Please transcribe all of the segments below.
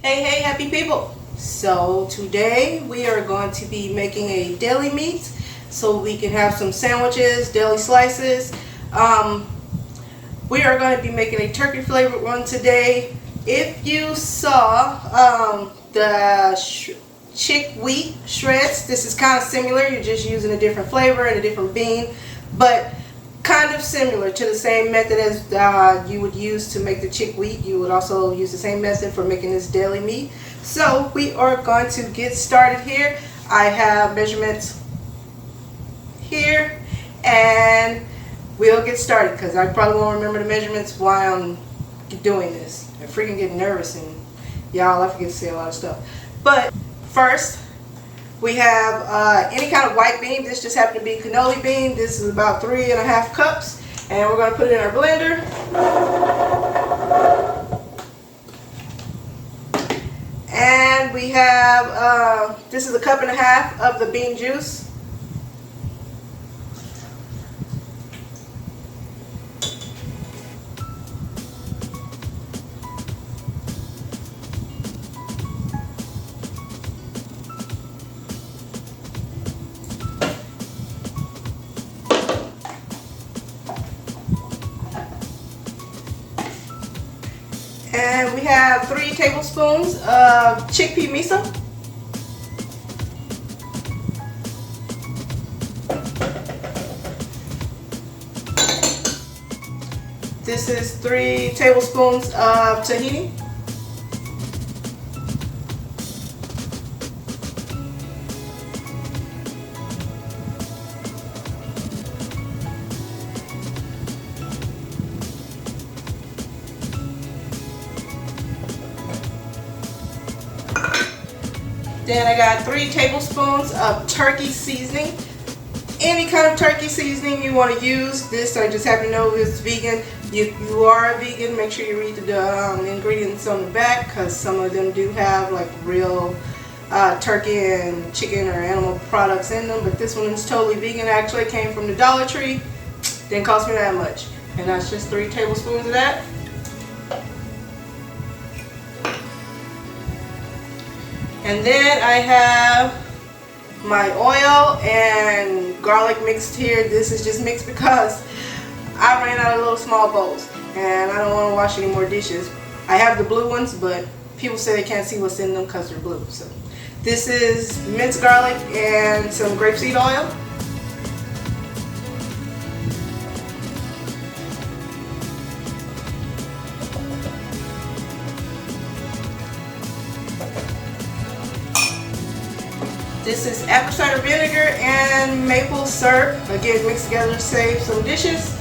Hey happy people. So today we are going to be making a deli meat so we can have some sandwiches, deli slices. We are going to be making a turkey flavored one today. If you saw the chick wheat shreds, this is kind of similar. You're just using a different flavor and a different bean, but kind of similar to the same method as you would use to make the chick wheat. You would also use the same method for making this deli meat. So we are going to get started here. I have measurements here and we'll get started because I probably won't remember the measurements while I'm doing this. I freaking get nervous and y'all, I forget to say a lot of stuff. But first, we have any kind of white bean. This just happened to be cannoli bean. This is about 3.5 cups. And we're going to put it in our blender. And we have, this is 1.5 cups of the bean juice. And we have 3 tablespoons of chickpea miso. This is 3 tablespoons of tahini. Then I got 3 tablespoons of turkey seasoning. Any kind of turkey seasoning you want to use. This I just happen to know is vegan. If you are a vegan, make sure you read the ingredients on the back because some of them do have like real turkey and chicken or animal products in them. But this one is totally vegan. Actually, it came from the Dollar Tree. Didn't cost me that much. And that's just 3 tablespoons of that. And then I have my oil and garlic mixed here. This is just mixed because I ran out of little small bowls and I don't want to wash any more dishes. I have the blue ones, but people say they can't see what's in them because they're blue. So this is minced garlic and some grapeseed oil. This is apple cider vinegar and maple syrup. Again, mixed together to save some dishes.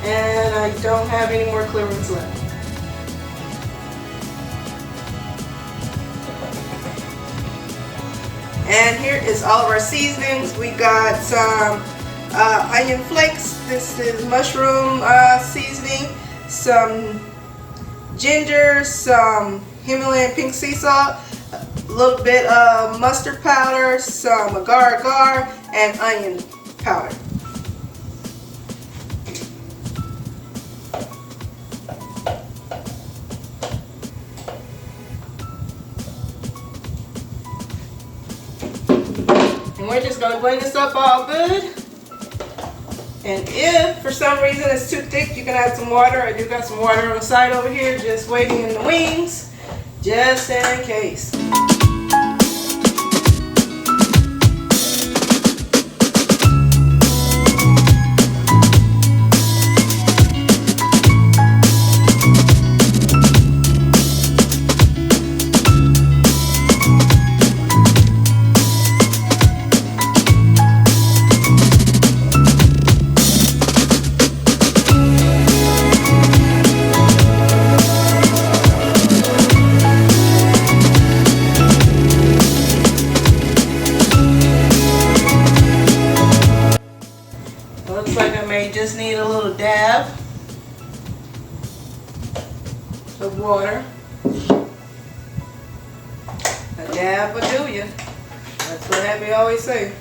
And I don't have any more clear ones left. And here is all of our seasonings. We got some onion flakes. This is mushroom seasoning. Some ginger, some Himalayan pink sea salt, a little bit of mustard powder, some agar-agar, and onion powder. And we're just going to blend this up all good. And if for some reason it's too thick, you can add some water. I do got some water on the side over here, just waiting in the wings, just in case. Looks like I may just need a little dab of water. A dab will do ya. That's what Happy always say.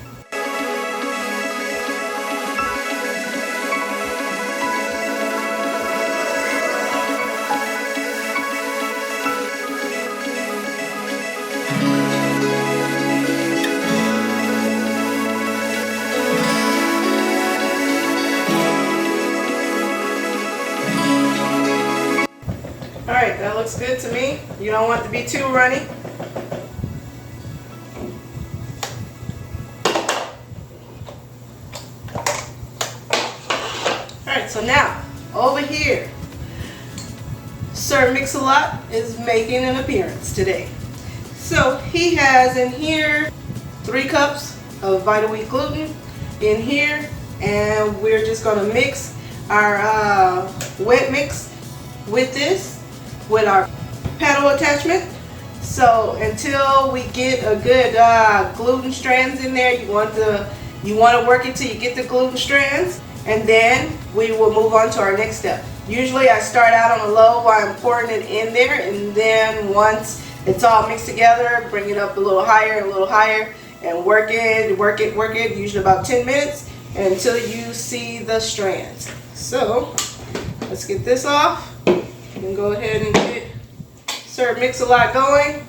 looks good to me. You don't want it to be too runny. Alright, so now, over here, Sir Mix-a-Lot is making an appearance today. So he has in here 3 cups of Vital Wheat gluten in here, and we're just going to mix our wet mix with this, with our paddle attachment. So until we get a good gluten strands in there, you want to work it till you get the gluten strands, and then we will move on to our next step. Usually I start out on a low while I'm pouring it in there, and then once it's all mixed together, bring it up a little higher, and work it, usually about 10 minutes until you see the strands. So let's get this off and go ahead and get Sir Mix-a-Lot going.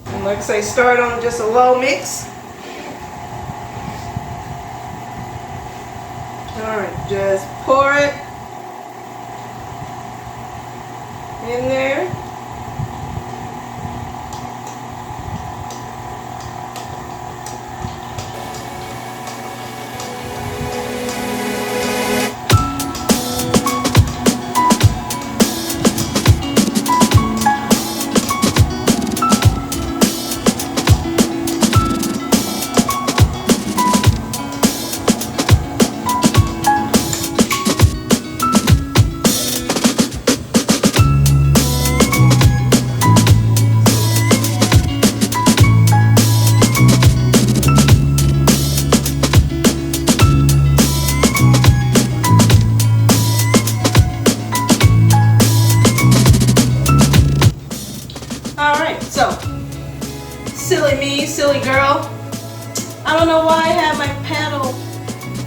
And like I say, start on just a low mix. Alright, just pour it in there. Alright, so, silly me, silly girl. I don't know why I have my paddle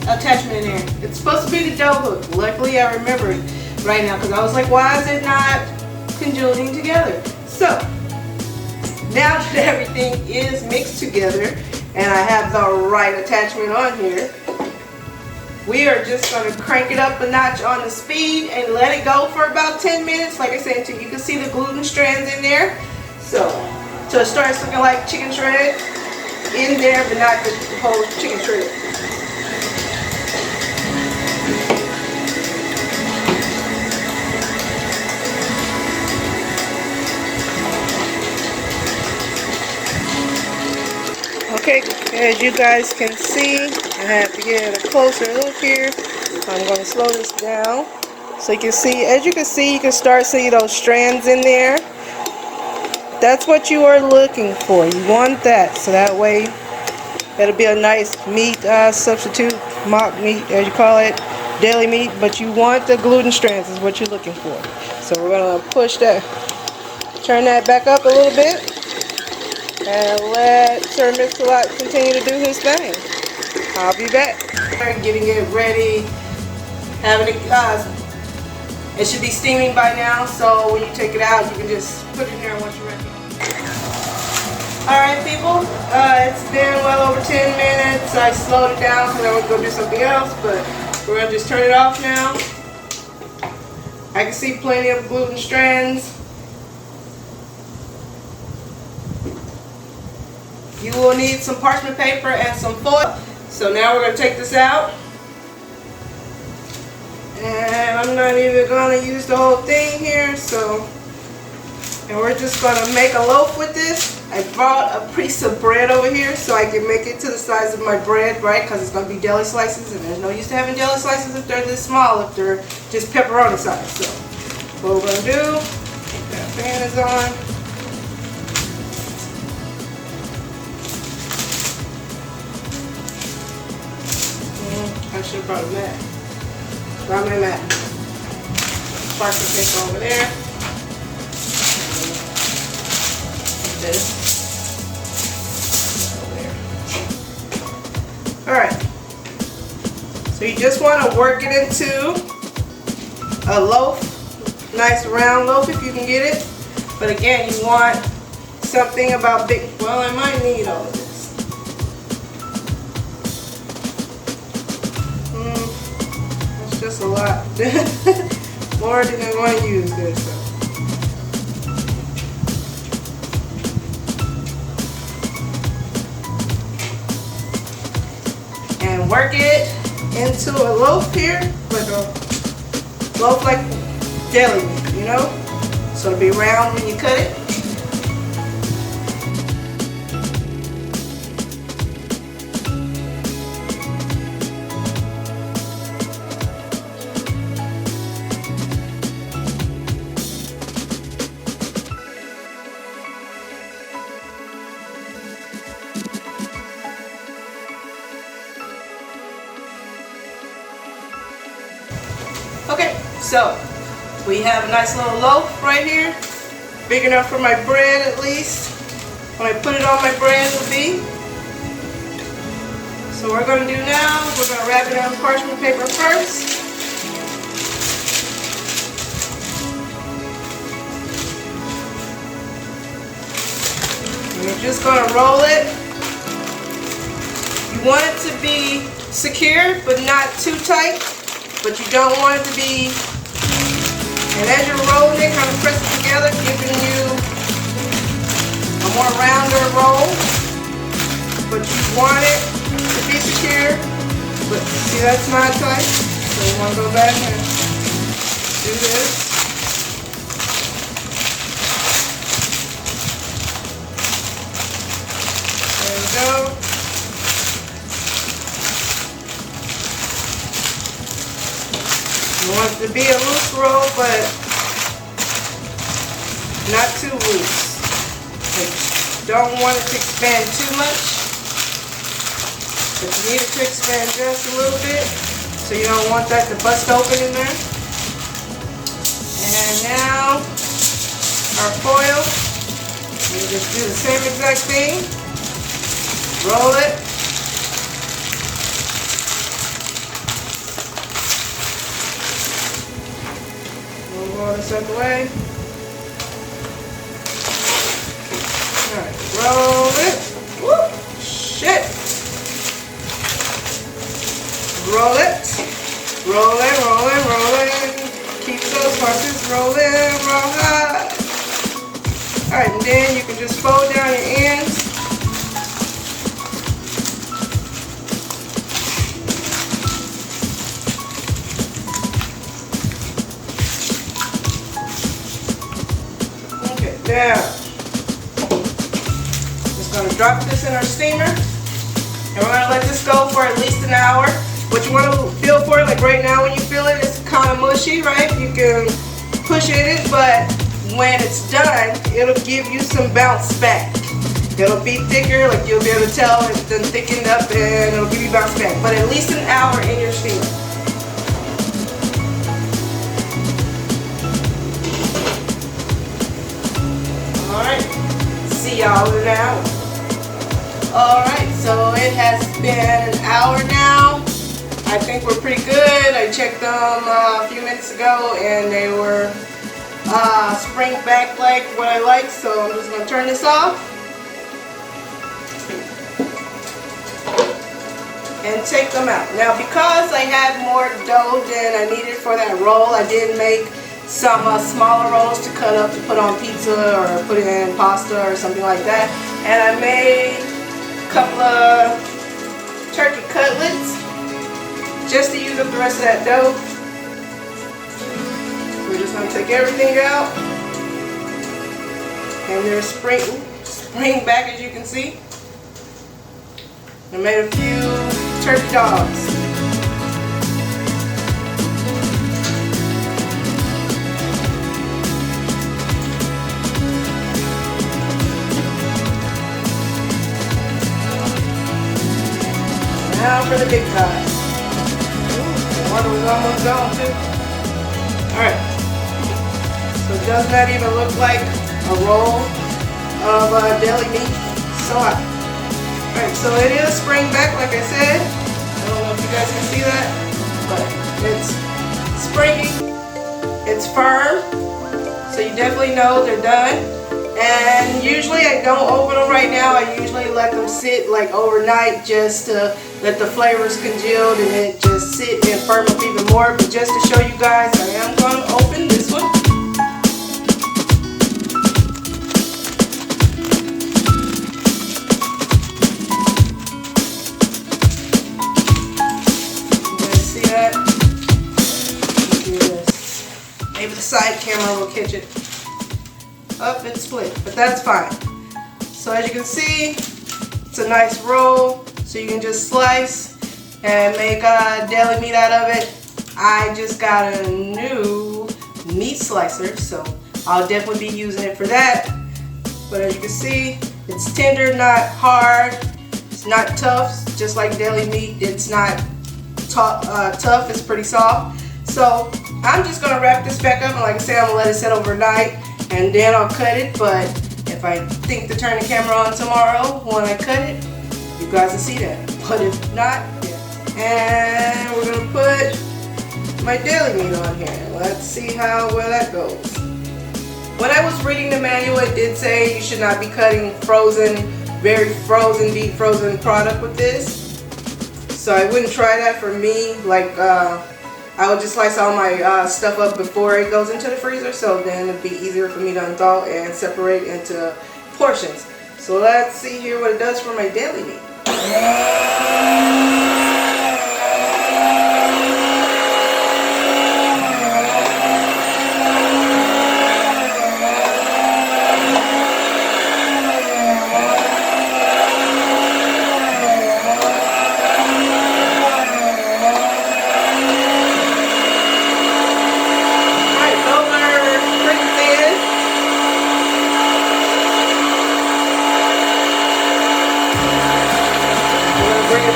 attachment in there. It's supposed to be the dough hook. Luckily I remember it right now, because I was like, why is it not congealing together? So, now that everything is mixed together and I have the right attachment on here, we are just going to crank it up a notch on the speed and let it go for about 10 minutes, like I said, until you can see the gluten strands in there. So it starts looking like chicken shredded in there, but not the whole chicken shredded. Okay, as you guys can see, I have to get a closer look here. I'm going to slow this down so you can see. As you can see, you can start seeing those strands in there. That's what you are looking for. You want that, so that way it'll be a nice meat substitute, mock meat as you call it, deli meat, but you want the gluten strands is what you're looking for. So we're going to push that, turn that back up a little bit, and let Sir Mix-a-Lot continue to do his thing. I'll be back. Getting it ready, having it, it should be steaming by now, so when you take it out, you can just put it in there once you're ready. Alright people, it's been well over 10 minutes. I slowed it down because I was going to do something else, but we're going to just turn it off now. I can see plenty of gluten strands. You will need some parchment paper and some foil. So now we're going to take this out. And I'm not even going to use the whole thing here, and we're just going to make a loaf with this. I brought a piece of bread over here so I can make it to the size of my bread, right? Because it's going to be deli slices, and there's no use to having deli slices if they're this small, if they're just pepperoni size. So what we're going to do, that fan is on. I should have brought a mat. Brought my mat. Parchment paper over there. This over there. Alright. So you just want to work it into a loaf. Nice round loaf if you can get it. But again, you want something about big. Well, I might need all of this. That's just a lot. More than I want to use this. So. and work it into a loaf here, like a loaf like deli, you know? So it'll be round when you cut it. Okay, so we have a nice little loaf right here, big enough for my bread at least. When I put it on my bread, it'll be. So what we're going to do now, we're going to wrap it on parchment paper first. And we're just going to roll it. You want it to be secure, but not too tight. But you don't want it to be, and as you're rolling it, kind of press it together, giving you a more rounder roll. But you want it to be secure. But see, that's not tight. So you want to go back and do this. There we go. You want it to be a loose roll, but not too loose. You don't want it to expand too much, but you need it to expand just a little bit, so you don't want that to bust open in there. And now our foil, you just do the same exact thing. Roll it. Roll this out the way. Alright, roll it. Whoop! Shit! Roll it. Roll it, roll it, roll it. Keep those horses rolling, roll high. Alright, and then you can just fold down your ends. Now, just going to drop this in our steamer, and we're going to let this go for at least an hour. What you want to feel for it, like right now when you feel it, it's kind of mushy, right? You can push it, but when it's done, it'll give you some bounce back. It'll be thicker, like you'll be able to tell it's done thickened up, and it'll give you bounce back. But at least an hour in your steamer. See y'all in an hour. Alright, so it has been an hour now. I think we're pretty good. I checked them a few minutes ago and they were spring back like what I like, so I'm just going to turn this off and take them out. Now because I had more dough than I needed for that roll, I did make some smaller rolls to cut up to put on pizza or put in pasta or something like that. And I made a couple of turkey cutlets just to use up the rest of that dough. We're just going to take everything out. And they're spring back, as you can see. I made a few turkey dogs. Now for the big guy. The water was almost gone too. Alright. So does not even look like a roll of deli meat. So hot. Alright, so it is spring back like I said. I don't know if you guys can see that, but it's springy. It's firm. So you definitely know they're done. And usually I don't open them right now. I usually let them sit like overnight just to let the flavors congeal and then just sit and firm up even more. But just to show you guys, I am going to open this one. the side camera will catch it. Up and split, but that's fine. So as you can see, it's a nice roll. So you can just slice and make a deli meat out of it. I just got a new meat slicer, so I'll definitely be using it for that. But as you can see, it's tender, not hard. It's not tough, just like deli meat. It's not tough, it's pretty soft. So I'm just gonna wrap this back up, and like I said, I'm gonna let it set overnight and then I'll cut it. But if I think to turn the camera on tomorrow when I cut it, you guys will see that. But if not, yeah. And we're gonna put my deli meat on here. Let's see how well that goes. When I was reading the manual, it did say you should not be cutting frozen, very frozen, deep frozen product with this. So I wouldn't try that for me. Like I would just slice all my stuff up before it goes into the freezer, so then it'd be easier for me to unthaw and separate into portions. So let's see here what it does for my deli meat.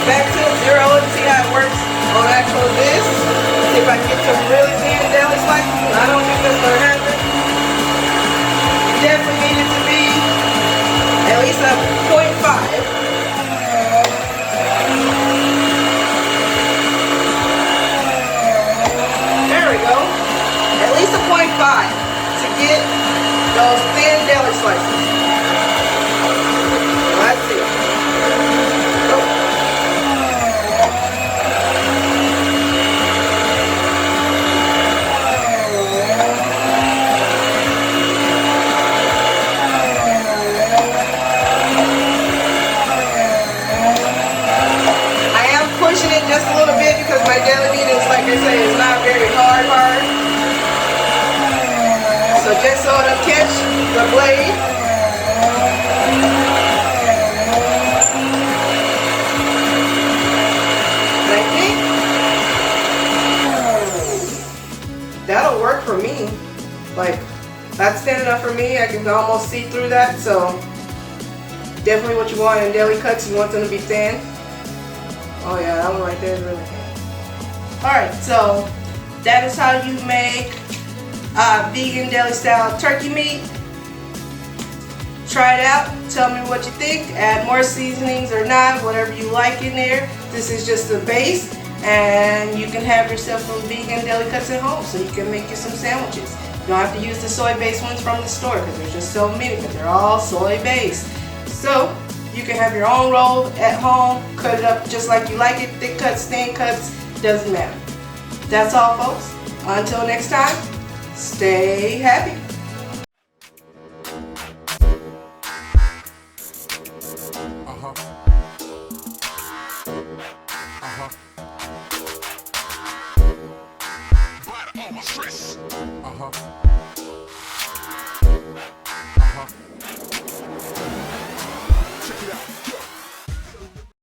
Back to zero and see how it works on actual this. See if I can get some really thin deli slices. I don't think that's going to happen. Definitely need it to be at least a 0.5. There we go. At least a 0.5 to get those thin deli slices. Let's see. Just a little bit because my deli meat is, like I say, it's not very hard. So just so it'll catch the blade. I think that'll work for me. Like, that's thin enough for me. I can almost see through that. So definitely what you want in deli cuts, you want them to be thin. Oh yeah, that one right there is really thin. Alright, so that is how you make vegan deli style turkey meat. Try it out, tell me what you think, add more seasonings or not, whatever you like in there. This is just the base, and you can have yourself some vegan deli cuts at home, so you can make you some sandwiches. You don't have to use the soy based ones from the store because there's just so many, because they're all soy based. So you can have your own roll at home, cut it up just like you like it, thick cuts, thin cuts, doesn't matter. That's all, folks. Until next time, stay happy. Stress.